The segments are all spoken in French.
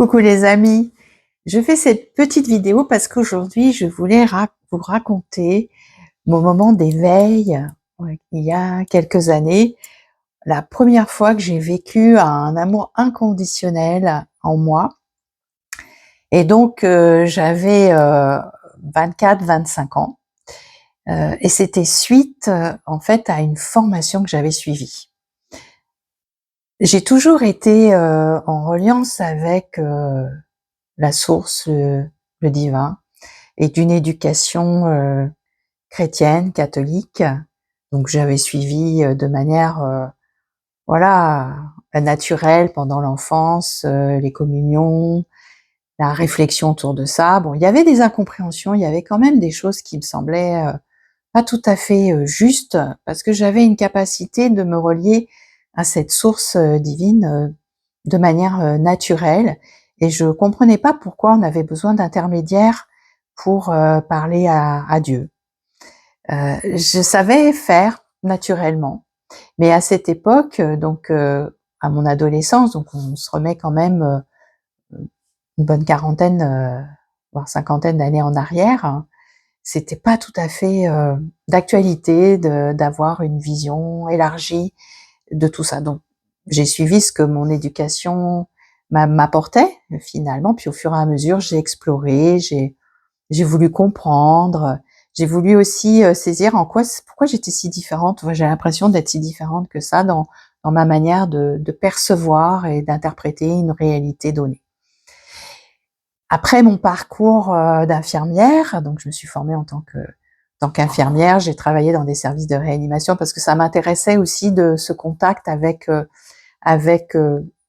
Coucou les amis, je fais cette petite vidéo parce qu'aujourd'hui je voulais vous raconter mon moment d'éveil il y a quelques années, la première fois que j'ai vécu un amour inconditionnel en moi. Et donc j'avais 24-25 ans et c'était suite en fait à une formation que j'avais suivie. J'ai toujours été en reliance avec la source, le divin, et d'une éducation chrétienne, catholique. Donc j'avais suivi de manière voilà, naturelle pendant l'enfance, les communions, la réflexion autour de ça. Bon, il y avait des incompréhensions, il y avait quand même des choses qui me semblaient pas tout à fait justes, parce que j'avais une capacité de me relier à cette source divine de manière naturelle, et je comprenais pas pourquoi on avait besoin d'intermédiaires pour parler à Dieu. Je savais faire naturellement, mais à cette époque, donc à mon adolescence, donc on se remet quand même une bonne quarantaine, voire cinquantaine d'années en arrière, hein, c'était pas tout à fait d'actualité d'avoir une vision élargie de tout ça. Donc j'ai suivi ce que mon éducation m'apportait finalement, puis au fur et à mesure j'ai exploré, j'ai voulu comprendre, j'ai voulu aussi saisir pourquoi j'étais si différente. J'ai l'impression d'être si différente que ça dans ma manière de percevoir et d'interpréter une réalité donnée. Après mon parcours d'infirmière, donc je me suis formée en tant qu'infirmière, j'ai travaillé dans des services de réanimation parce que ça m'intéressait aussi de ce contact avec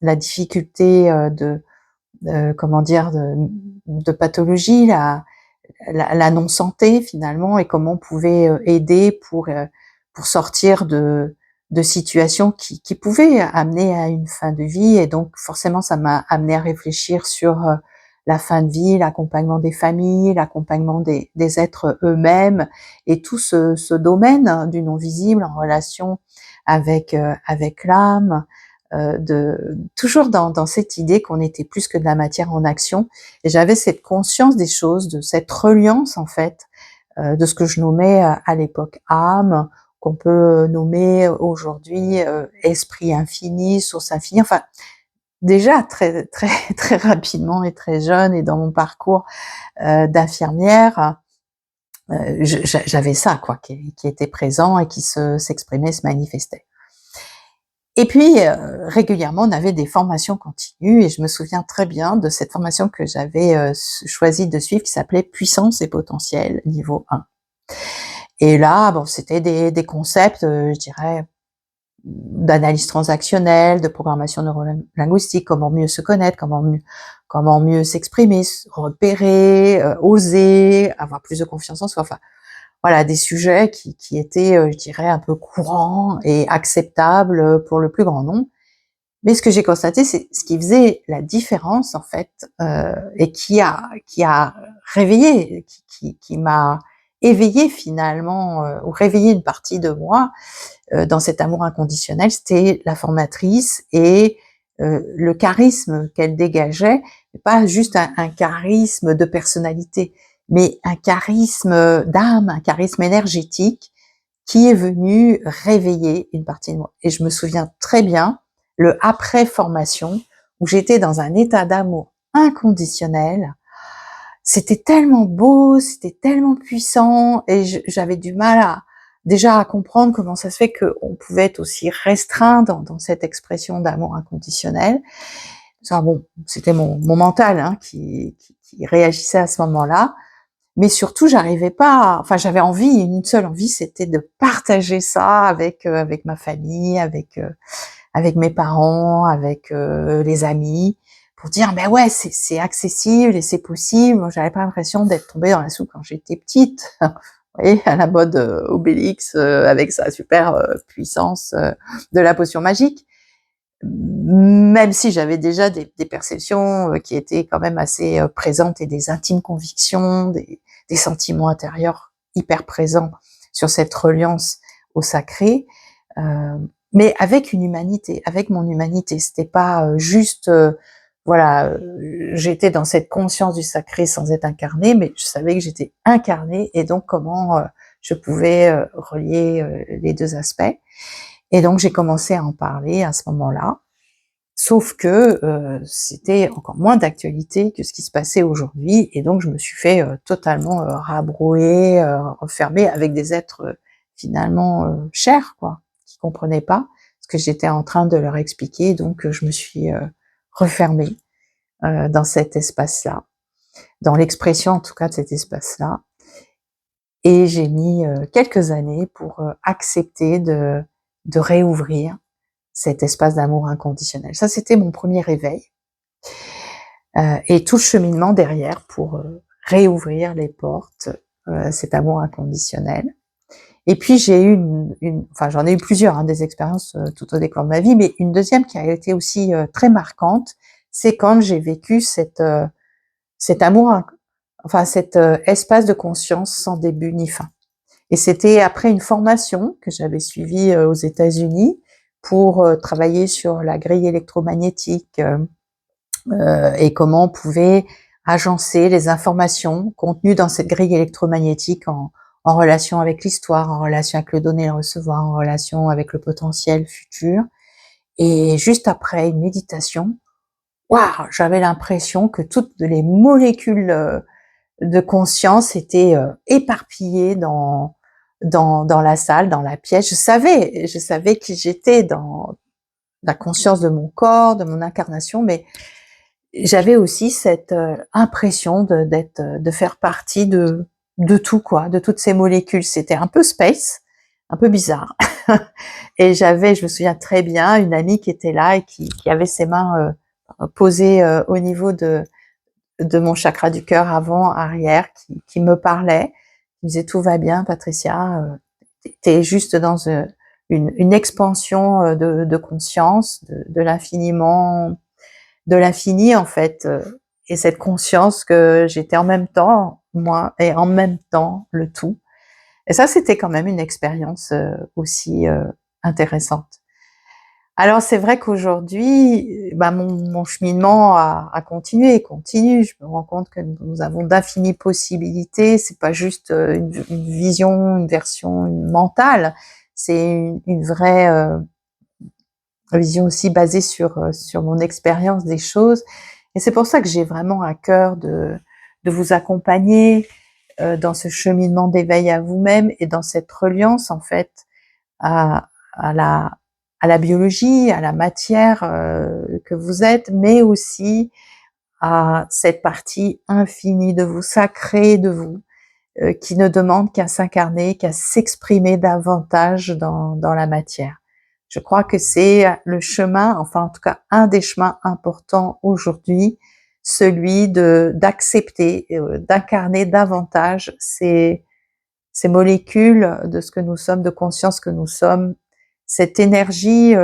la difficulté comment dire, de pathologie, la non-santé finalement, et comment on pouvait aider pour sortir de situations qui pouvaient amener à une fin de vie. Et donc forcément ça m'a amené à réfléchir sur la fin de vie, l'accompagnement des familles, l'accompagnement des êtres eux-mêmes, et tout ce domaine du non-visible en relation avec l'âme, toujours dans cette idée qu'on était plus que de la matière en action. Et j'avais cette conscience des choses, de cette reliance en fait, de ce que je nommais à l'époque âme, qu'on peut nommer aujourd'hui esprit infini, source infinie. Enfin, déjà très très très rapidement et très jeune, et dans mon parcours d'infirmière, j'avais ça quoi, qui était présent et qui s'exprimait, se manifestait. Et puis régulièrement on avait des formations continues, et je me souviens très bien de cette formation que j'avais choisi de suivre, qui s'appelait Puissance et potentiel niveau 1. Et là, bon, c'était des concepts, je dirais, d'analyse transactionnelle, de programmation neurolinguistique, comment mieux se connaître, comment mieux s'exprimer, se repérer, oser, avoir plus de confiance en soi. Enfin, voilà, des sujets qui étaient, je dirais, un peu courants et acceptables pour le plus grand nombre. Mais ce que j'ai constaté, c'est ce qui faisait la différence en fait, et qui a réveillé, qui m'a éveillé finalement, ou réveillé une partie de moi dans cet amour inconditionnel, c'était la formatrice et le charisme qu'elle dégageait, pas juste un charisme de personnalité, mais un charisme d'âme, un charisme énergétique qui est venu réveiller une partie de moi. Et je me souviens très bien le après formation, où j'étais dans un état d'amour inconditionnel. C'était tellement beau, c'était tellement puissant, et j'avais du mal déjà à comprendre comment ça se fait qu'on pouvait être aussi restreint dans cette expression d'amour inconditionnel. Ça, bon, c'était mon mental hein, qui réagissait à ce moment-là. Mais surtout, j'arrivais pas, enfin, j'avais envie, une seule envie, c'était de partager ça avec ma famille, avec mes parents, avec les amis, pour dire, ben ouais, c'est accessible et c'est possible. Moi, j'avais pas l'impression d'être tombée dans la soupe quand j'étais petite. Vous voyez, à la mode Obélix, avec sa super puissance de la potion magique. Même si j'avais déjà des perceptions qui étaient quand même assez présentes, et des intimes convictions, des sentiments intérieurs hyper présents sur cette reliance au sacré, mais avec une humanité, avec mon humanité. C'était pas juste voilà, j'étais dans cette conscience du sacré sans être incarnée, mais je savais que j'étais incarnée et donc comment je pouvais relier les deux aspects. Et donc j'ai commencé à en parler à ce moment-là, sauf que c'était encore moins d'actualité que ce qui se passait aujourd'hui, et donc je me suis fait totalement rabrouer, enfermer avec des êtres finalement chers, quoi, qui comprenaient pas ce que j'étais en train de leur expliquer, donc je me suis refermée dans cet espace-là, dans l'expression en tout cas de cet espace-là. Et j'ai mis quelques années pour accepter de réouvrir cet espace d'amour inconditionnel. Ça, c'était mon premier réveil. Et tout le cheminement derrière pour réouvrir les portes, cet amour inconditionnel. Et puis j'ai eu enfin j'en ai eu plusieurs, hein, des expériences tout au décor de ma vie, mais une deuxième qui a été aussi très marquante, c'est quand j'ai vécu cet amour, enfin cet espace de conscience sans début ni fin. Et c'était après une formation que j'avais suivie aux États-Unis pour travailler sur la grille électromagnétique et comment on pouvait agencer les informations contenues dans cette grille électromagnétique en relation avec l'histoire, en relation avec le donner et le recevoir, en relation avec le potentiel futur. Et juste après une méditation, waouh, j'avais l'impression que toutes les molécules de conscience étaient éparpillées dans la salle, dans la pièce. Je savais qui j'étais dans la conscience de mon corps, de mon incarnation, mais j'avais aussi cette impression de faire partie de tout, quoi, de toutes ces molécules. C'était un peu space, un peu bizarre. Et je me souviens très bien, une amie qui était là et qui avait ses mains posées au niveau de mon chakra du cœur avant, arrière, qui me parlait, qui me disait tout va bien, Patricia, t'es juste dans une expansion de conscience, de l'infiniment, de l'infini en fait, et cette conscience que j'étais en même temps moi et en même temps le tout. Et ça, c'était quand même une expérience aussi intéressante. Alors c'est vrai qu'aujourd'hui, bah, mon cheminement a continué et continue. Je me rends compte que nous avons d'infinies possibilités. C'est pas juste une vision, une version mentale. C'est une vraie vision aussi basée sur mon expérience des choses. Et c'est pour ça que j'ai vraiment à cœur de vous accompagner dans ce cheminement d'éveil à vous-même et dans cette reliance en fait à, à la à la biologie, à la matière que vous êtes, mais aussi à cette partie infinie de vous, sacrée de vous, qui ne demande qu'à s'incarner, qu'à s'exprimer davantage dans la matière. Je crois que c'est le chemin, enfin en tout cas un des chemins importants aujourd'hui, celui d'accepter, d'incarner davantage ces molécules de ce que nous sommes, de conscience que nous sommes, cette énergie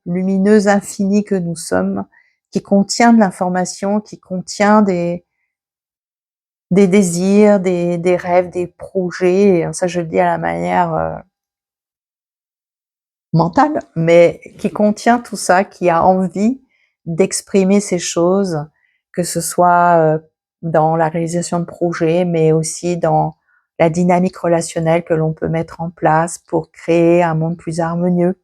lumineuse infinie que nous sommes, qui contient de l'information, qui contient des désirs, des rêves, des projets. Et ça, je le dis à la manière mentale, mais qui contient tout ça, qui a envie d'exprimer ces choses, que ce soit dans la réalisation de projets, mais aussi dans la dynamique relationnelle que l'on peut mettre en place pour créer un monde plus harmonieux,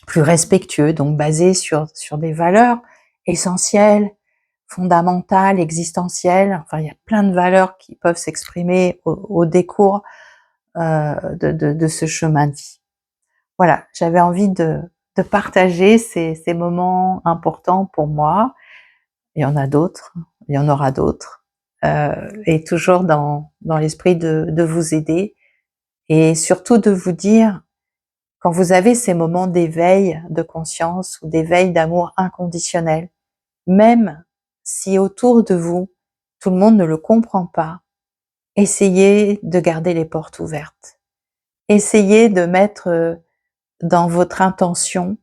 plus respectueux, donc basé sur des valeurs essentielles, fondamentales, existentielles. Enfin, il y a plein de valeurs qui peuvent s'exprimer au décours de ce chemin de vie. Voilà, j'avais envie de partager ces moments importants pour moi. Il y en a d'autres, il y en aura d'autres, et toujours dans l'esprit de vous aider et surtout de vous dire, quand vous avez ces moments d'éveil de conscience ou d'éveil d'amour inconditionnel, même si autour de vous, tout le monde ne le comprend pas, essayez de garder les portes ouvertes. Essayez de mettre dans votre intention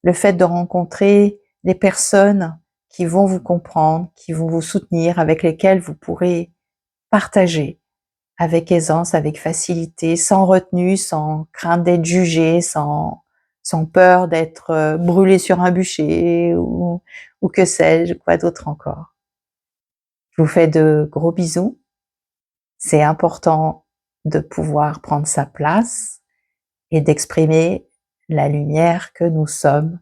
le fait de rencontrer des personnes qui vont vous comprendre, qui vont vous soutenir, avec lesquelles vous pourrez partager avec aisance, avec facilité, sans retenue, sans crainte d'être jugé, sans sans peur d'être brûlé sur un bûcher ou que sais-je, quoi d'autre encore. Je vous fais de gros bisous. C'est important de pouvoir prendre sa place et d'exprimer la lumière que nous sommes,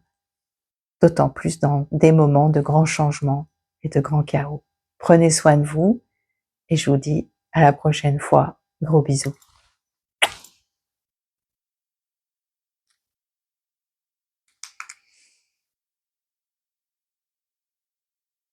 d'autant plus dans des moments de grands changements et de grands chaos. Prenez soin de vous et je vous dis à la prochaine fois. Gros bisous.